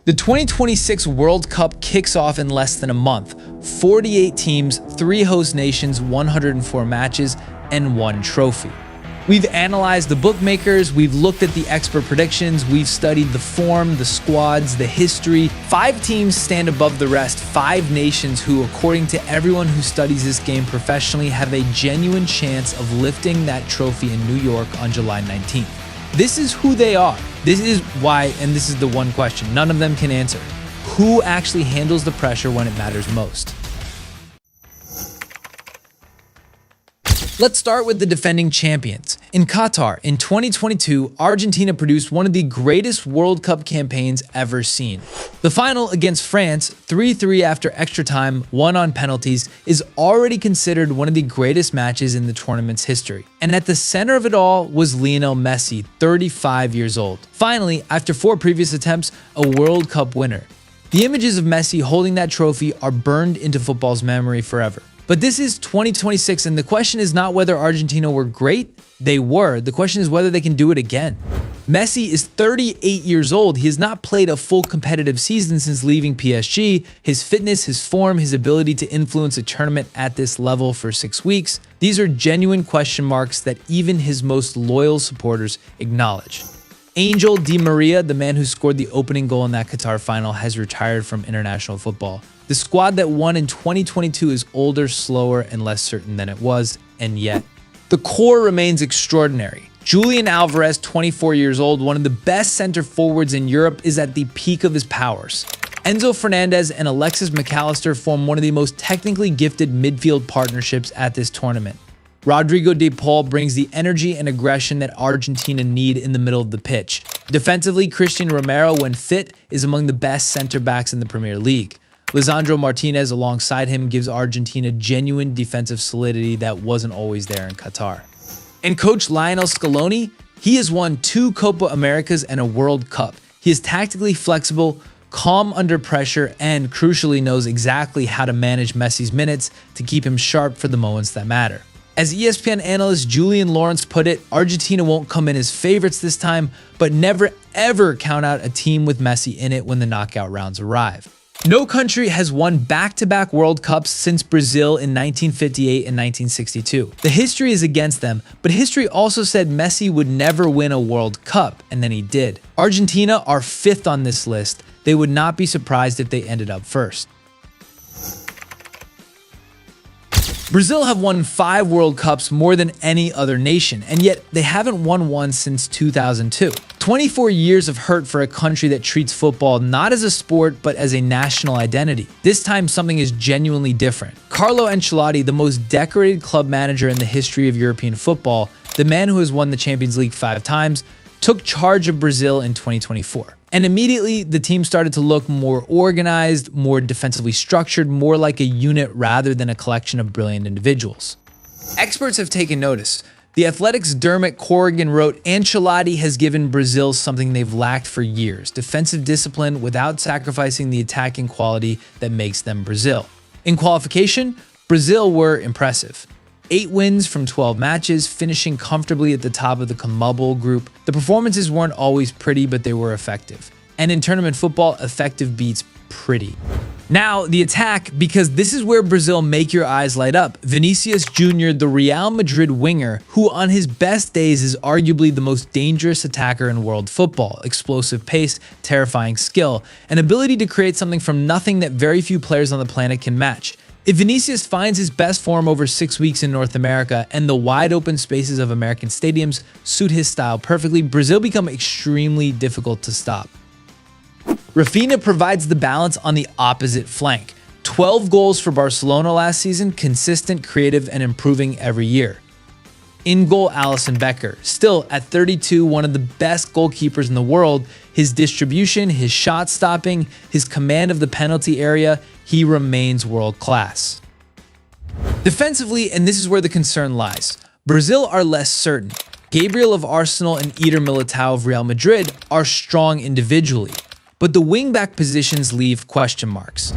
The 2026 World Cup kicks off in less than a month. 48 teams, 3 host nations, 104 matches, and 1 trophy. We've analyzed the bookmakers, we've looked at the expert predictions, we've studied the form, the squads, the history. 5 teams stand above the rest, 5 nations who, according to everyone who studies this game professionally, have a genuine chance of lifting that trophy in New York on July 19th. This is who they are. This is why, and this is the one question none of them can answer. Who actually handles the pressure when it matters most? Let's start with the defending champions. In Qatar, in 2022, Argentina produced one of the greatest World Cup campaigns ever seen. The final against France, 3-3 after extra time, won on penalties, is already considered one of the greatest matches in the tournament's history. And at the center of it all was Lionel Messi, 35 years old. Finally, after 4 previous attempts, a World Cup winner. The images of Messi holding that trophy are burned into football's memory forever. But this is 2026, and the question is not whether Argentina were great. They were. The question is whether they can do it again. Messi is 38 years old. He has not played a full competitive season since leaving PSG. His fitness, his form, his ability to influence a tournament at this level for 6 weeks, these are genuine question marks that even his most loyal supporters acknowledge. Angel Di Maria, the man who scored the opening goal in that Qatar final, has retired from international football. The squad that won in 2022 is older, slower, and less certain than it was, and yet the core remains extraordinary. Julian Alvarez, 24 years old, one of the best center forwards in Europe, is at the peak of his powers. Enzo Fernandez and Alexis McAllister form one of the most technically gifted midfield partnerships at this tournament. Rodrigo de Paul brings the energy and aggression that Argentina need in the middle of the pitch. Defensively, Christian Romero, when fit, is among the best center backs in the Premier League. Lisandro Martinez alongside him gives Argentina genuine defensive solidity that wasn't always there in Qatar. And coach Lionel Scaloni, he has won 2 Copa Americas and a World Cup. He is tactically flexible, calm under pressure, and crucially knows exactly how to manage Messi's minutes to keep him sharp for the moments that matter. As ESPN analyst Julian Lawrence put it, Argentina won't come in as favorites this time, but never ever count out a team with Messi in it when the knockout rounds arrive. No country has won back-to-back World Cups since Brazil in 1958 and 1962. The history is against them, but history also said Messi would never win a World Cup, and then he did. Argentina are 5th on this list. They would not be surprised if they ended up first. Brazil have won 5 World Cups, more than any other nation, and yet they haven't won one since 2002. 24 years of hurt for a country that treats football not as a sport, but as a national identity. This time, something is genuinely different. Carlo Ancelotti, the most decorated club manager in the history of European football, the man who has won the Champions League 5 times, took charge of Brazil in 2024. And immediately, the team started to look more organized, more defensively structured, more like a unit rather than a collection of brilliant individuals. Experts have taken notice. The Athletic's Dermot Corrigan wrote, Ancelotti has given Brazil something they've lacked for years, defensive discipline without sacrificing the attacking quality that makes them Brazil. In qualification, Brazil were impressive. 8 wins from 12 matches, finishing comfortably at the top of the CONMEBOL group. The performances weren't always pretty, but they were effective. And in tournament football, effective beats pretty. Now, the attack, because this is where Brazil make your eyes light up. Vinicius Junior, the Real Madrid winger, who on his best days is arguably the most dangerous attacker in world football. Explosive pace, terrifying skill, an ability to create something from nothing that very few players on the planet can match. If Vinicius finds his best form over 6 weeks in North America and the wide open spaces of American stadiums suit his style perfectly, Brazil become extremely difficult to stop. Rafinha provides the balance on the opposite flank. 12 goals for Barcelona last season, consistent, creative, and improving every year. In goal, Alisson Becker. Still, at 32, one of the best goalkeepers in the world. His distribution, his shot stopping, his command of the penalty area, he remains world class. Defensively, and this is where the concern lies, Brazil are less certain. Gabriel of Arsenal and Eder Militao of Real Madrid are strong individually, but the wingback positions leave question marks.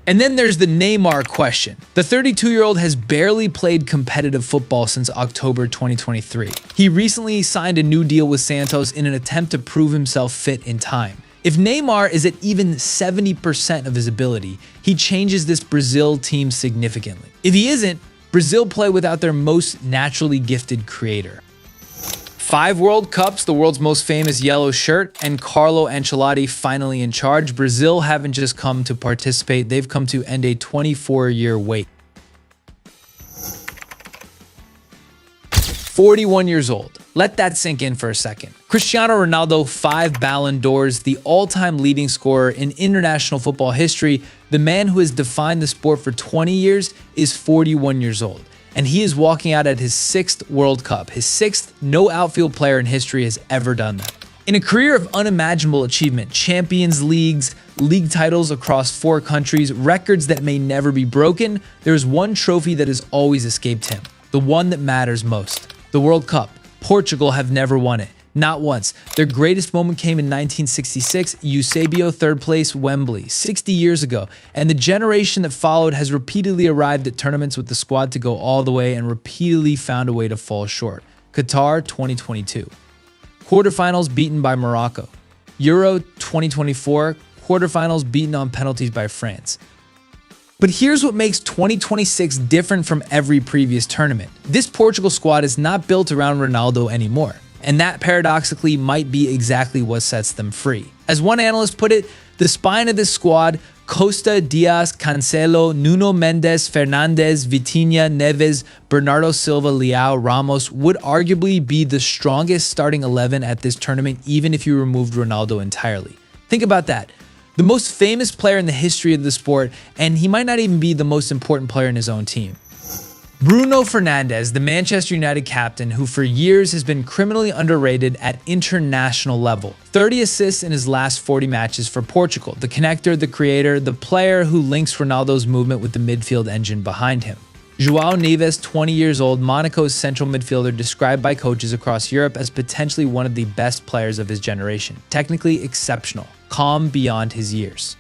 And then there's the Neymar question. The 32-year-old has barely played competitive football since October 2023. He recently signed a new deal with Santos in an attempt to prove himself fit in time. If Neymar is at even 70% of his ability, he changes this Brazil team significantly. If he isn't, Brazil play without their most naturally gifted creator. 5 World Cups, the world's most famous yellow shirt, and Carlo Ancelotti finally in charge. Brazil haven't just come to participate, they've come to end a 24-year wait. 41 years old. Let that sink in for a second. Cristiano Ronaldo, 5 Ballon d'Ors, the all-time leading scorer in international football history, the man who has defined the sport for 20 years, is 41 years old. And he is walking out at his 6th World Cup. His 6th, no outfield player in history has ever done that. In a career of unimaginable achievement, Champions Leagues, league titles across 4 countries, records that may never be broken, there's one trophy that has always escaped him, the one that matters most, the World Cup. Portugal have never won it, not once. Their greatest moment came in 1966, Eusebio 3rd place, Wembley, 60 years ago, and the generation that followed has repeatedly arrived at tournaments with the squad to go all the way and repeatedly found a way to fall short. Qatar 2022. Quarterfinals beaten by Morocco. Euro 2024, quarterfinals beaten on penalties by France. But here's what makes 2026 different from every previous tournament. This Portugal squad is not built around Ronaldo anymore, and that paradoxically might be exactly what sets them free. As one analyst put it, the spine of this squad, Costa, Diaz, Cancelo, Nuno Mendes, Fernandes, Vitinha, Neves, Bernardo Silva, Leao, Ramos, would arguably be the strongest starting 11 at this tournament even if you removed Ronaldo entirely. Think about that. The most famous player in the history of the sport, and he might not even be the most important player in his own team. Bruno Fernandes, the Manchester United captain, who for years has been criminally underrated at international level. 30 assists in his last 40 matches for Portugal. The connector, the creator, the player who links Ronaldo's movement with the midfield engine behind him. João Neves, 20 years old, Monaco's central midfielder, described by coaches across Europe as potentially one of the best players of his generation. Technically exceptional, calm beyond his years.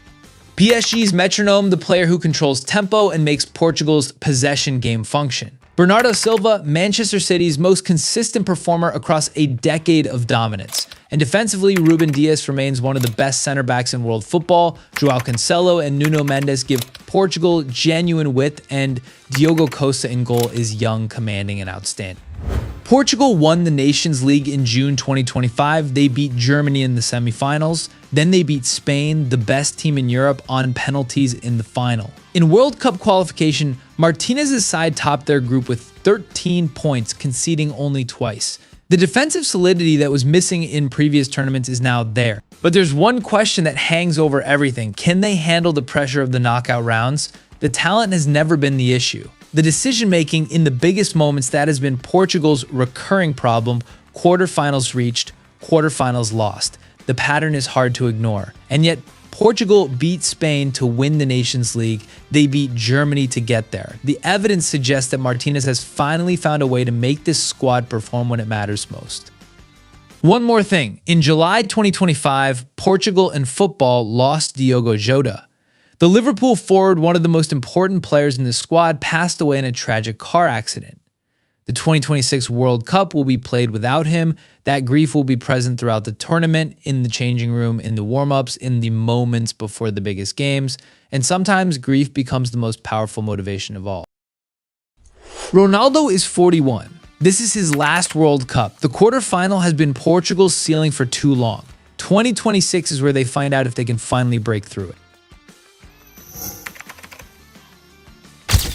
PSG's metronome, the player who controls tempo and makes Portugal's possession game function. Bernardo Silva, Manchester City's most consistent performer across a decade of dominance. And defensively, Ruben Dias remains one of the best center backs in world football. João Cancelo and Nuno Mendes give Portugal genuine width, and Diogo Costa in goal is young, commanding, and outstanding. Portugal won the Nations League in June 2025. They beat Germany in the semifinals. Then they beat Spain, the best team in Europe, on penalties in the final. In World Cup qualification, Martinez's side topped their group with 13 points, conceding only twice. The defensive solidity that was missing in previous tournaments is now there. But there's one question that hangs over everything. Can they handle the pressure of the knockout rounds? The talent has never been the issue. The decision-making in the biggest moments, that has been Portugal's recurring problem. Quarterfinals reached, quarterfinals lost. The pattern is hard to ignore. And yet, Portugal beat Spain to win the Nations League. They beat Germany to get there. The evidence suggests that Martinez has finally found a way to make this squad perform when it matters most. One more thing. In July 2025, Portugal in football lost Diogo Jota. The Liverpool forward, one of the most important players in the squad, passed away in a tragic car accident. The 2026 World Cup will be played without him. That grief will be present throughout the tournament, in the changing room, in the warm-ups, in the moments before the biggest games, and sometimes grief becomes the most powerful motivation of all. Ronaldo is 41. This is his last World Cup. The quarterfinal has been Portugal's ceiling for too long. 2026 is where they find out if they can finally break through it.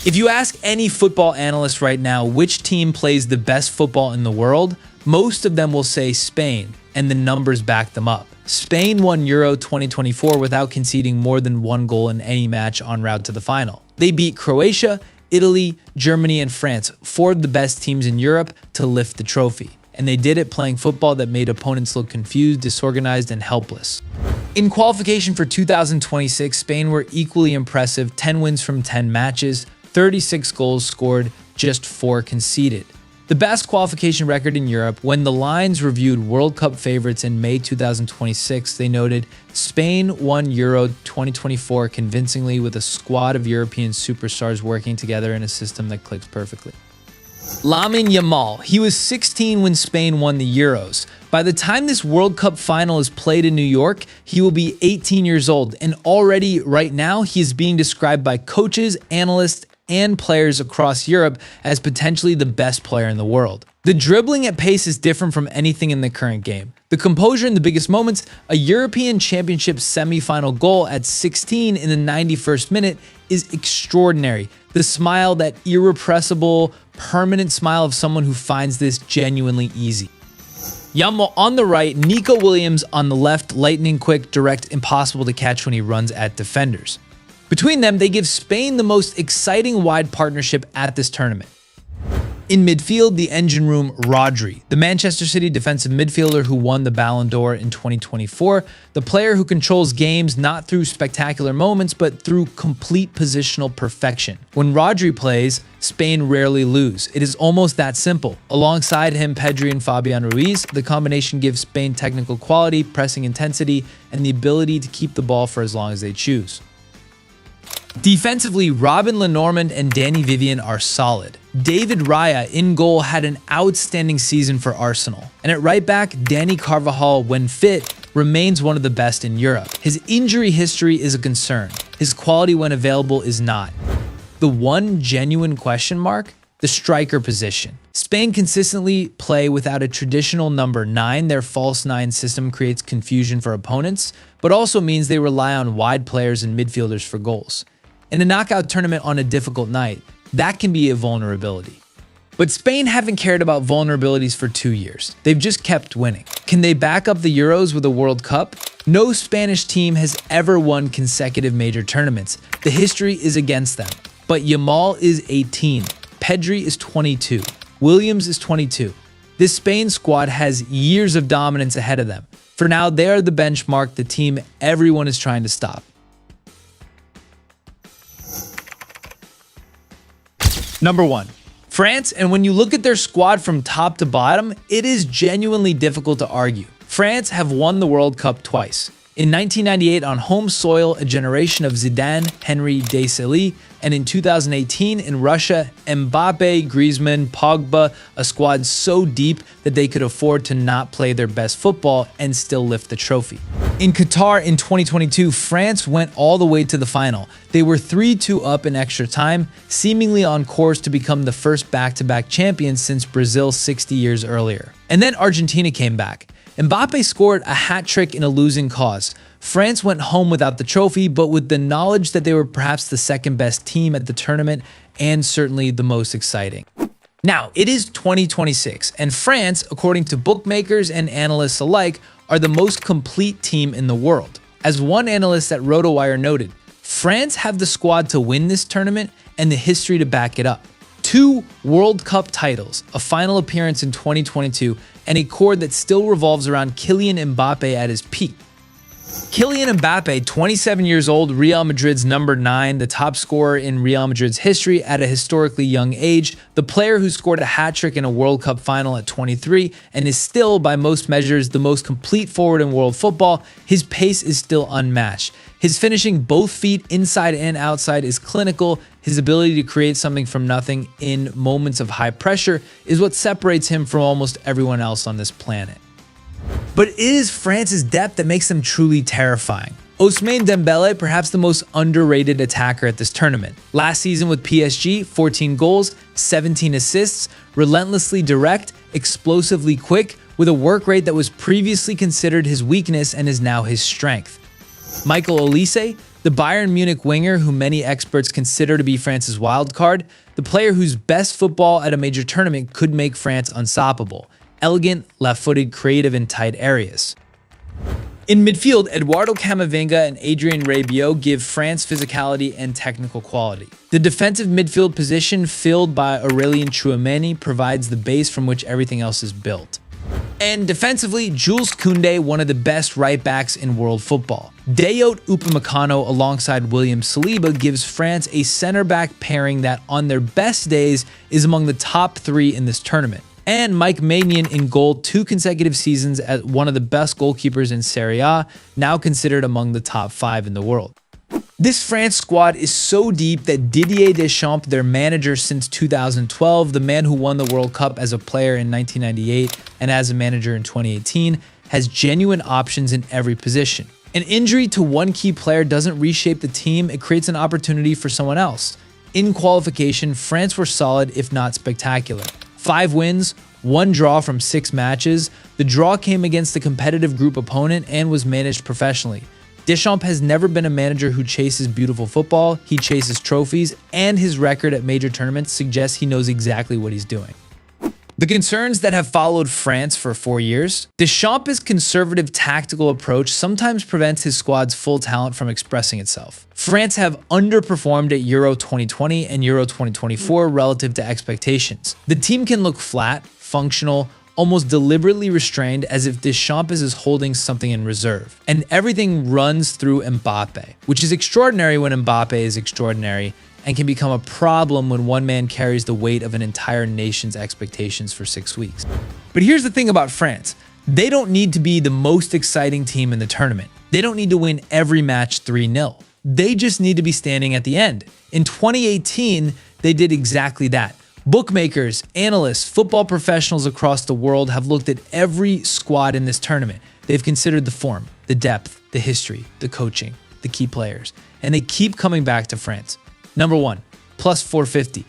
If you ask any football analyst right now which team plays the best football in the world, most of them will say Spain, and the numbers back them up. Spain won Euro 2024 without conceding more than 1 goal in any match en route to the final. They beat Croatia, Italy, Germany, and France, 4 of the best teams in Europe, to lift the trophy. And they did it playing football that made opponents look confused, disorganized, and helpless. In qualification for 2026, Spain were equally impressive, 10 wins from 10 matches, 36 goals scored, just 4 conceded. The best qualification record in Europe. When the Lions reviewed World Cup favorites in May 2026, they noted Spain won Euro 2024 convincingly with a squad of European superstars working together in a system that clicks perfectly. Lamine Yamal, he was 16 when Spain won the Euros. By the time this World Cup final is played in New York, he will be 18 years old, and already right now he is being described by coaches, analysts, and players across Europe as potentially the best player in the world. The dribbling at pace is different from anything in the current game. The composure in the biggest moments, a European Championship semi-final goal at 16 in the 91st minute is extraordinary. The smile, that irrepressible, permanent smile of someone who finds this genuinely easy. Yamal on the right, Nico Williams on the left, lightning quick, direct, impossible to catch when he runs at defenders. Between them, they give Spain the most exciting wide partnership at this tournament. In midfield, the engine room, Rodri, the Manchester City defensive midfielder who won the Ballon d'Or in 2024, the player who controls games not through spectacular moments, but through complete positional perfection. When Rodri plays, Spain rarely lose. It is almost that simple. Alongside him, Pedri and Fabian Ruiz, the combination gives Spain technical quality, pressing intensity, and the ability to keep the ball for as long as they choose. Defensively, Robin Lenormand and Danny Vivian are solid. David Raya in goal had an outstanding season for Arsenal. And at right back, Dani Carvajal, when fit, remains one of the best in Europe. His injury history is a concern. His quality when available is not. The one genuine question mark? The striker position. Spain consistently play without a traditional number 9. Their false 9 system creates confusion for opponents, but also means they rely on wide players and midfielders for goals. In a knockout tournament on a difficult night, that can be a vulnerability. But Spain haven't cared about vulnerabilities for 2 years. They've just kept winning. Can they back up the Euros with a World Cup? No Spanish team has ever won consecutive major tournaments. The history is against them. But Yamal is 18. Pedri is 22. Williams is 22. This Spain squad has years of dominance ahead of them. For now, they are the benchmark, the team everyone is trying to stop. Number 1, France, and when you look at their squad from top to bottom, it is genuinely difficult to argue. France have won the World Cup twice. In 1998 on home soil, a generation of Zidane, Henry, Desailly, and in 2018 in Russia, Mbappe, Griezmann, Pogba, a squad so deep that they could afford to not play their best football and still lift the trophy. In Qatar in 2022, France went all the way to the final. They were 3-2 up in extra time, seemingly on course to become the first back-to-back champions since Brazil 60 years earlier. And then Argentina came back. Mbappe scored a hat trick in a losing cause. France went home without the trophy, but with the knowledge that they were perhaps the second best team at the tournament and certainly the most exciting. Now, it is 2026, and France, according to bookmakers and analysts alike, are the most complete team in the world. As one analyst at RotoWire noted, France have the squad to win this tournament and the history to back it up. 2 World Cup titles, a final appearance in 2022, and a core that still revolves around Kylian Mbappe at his peak. Kylian Mbappe, 27 years old, Real Madrid's number 9, the top scorer in Real Madrid's history at a historically young age, the player who scored a hat-trick in a World Cup final at 23, and is still, by most measures, the most complete forward in world football. His pace is still unmatched. His finishing both feet inside and outside is clinical. His ability to create something from nothing in moments of high pressure is what separates him from almost everyone else on this planet. But it is France's depth that makes them truly terrifying. Ousmane Dembele, perhaps the most underrated attacker at this tournament. Last season with PSG, 14 goals, 17 assists, relentlessly direct, explosively quick, with a work rate that was previously considered his weakness and is now his strength. Michael Olise, the Bayern Munich winger who many experts consider to be France's wild card, the player whose best football at a major tournament could make France unstoppable. Elegant, left-footed, creative in tight areas. In midfield, Eduardo Camavinga and Adrien Rabiot give France physicality and technical quality. The defensive midfield position filled by Aurélien Tchouameni provides the base from which everything else is built. And defensively, Jules Koundé, one of the best right-backs in world football. Dayot Upamecano alongside William Saliba gives France a center-back pairing that on their best days is among the top 3 in this tournament. And Mike Maignan in goal 2 consecutive seasons as one of the best goalkeepers in Serie A, now considered among the top 5 in the world. This France squad is so deep that Didier Deschamps, their manager since 2012, the man who won the World Cup as a player in 1998 and as a manager in 2018, has genuine options in every position. An injury to one key player doesn't reshape the team, it creates an opportunity for someone else. In qualification, France were solid if not spectacular. 5 wins, 1 draw from 6 matches. The draw came against a competitive group opponent and was managed professionally. Deschamps has never been a manager who chases beautiful football, he chases trophies, and his record at major tournaments suggests he knows exactly what he's doing. The concerns that have followed France for 4 years. Deschamps' conservative tactical approach sometimes prevents his squad's full talent from expressing itself. France have underperformed at Euro 2020 and Euro 2024 relative to expectations. The team can look flat, functional, almost deliberately restrained, as if Deschamps is holding something in reserve. And everything runs through Mbappe, which is extraordinary when Mbappe is extraordinary, and can become a problem when one man carries the weight of an entire nation's expectations for 6 weeks. But here's the thing about France. They don't need to be the most exciting team in the tournament. They don't need to win every match 3-0. They just need to be standing at the end. In 2018, they did exactly that. Bookmakers, analysts, football professionals across the world have looked at every squad in this tournament. They've considered the form, the depth, the history, the coaching, the key players, and they keep coming back to France. Number 1, plus 450,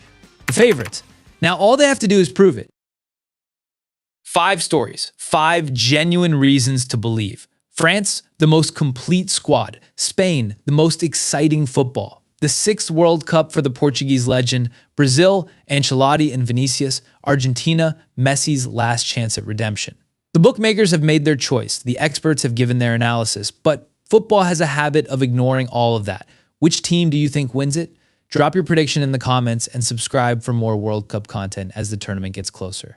the favorites. Now all they have to do is prove it. 5 stories, 5 genuine reasons to believe. France, the most complete squad. Spain, the most exciting football. The 6th World Cup for the Portuguese legend. Brazil, Ancelotti and Vinicius. Argentina, Messi's last chance at redemption. The bookmakers have made their choice. The experts have given their analysis. But football has a habit of ignoring all of that. Which team do you think wins it? Drop your prediction in the comments and subscribe for more World Cup content as the tournament gets closer.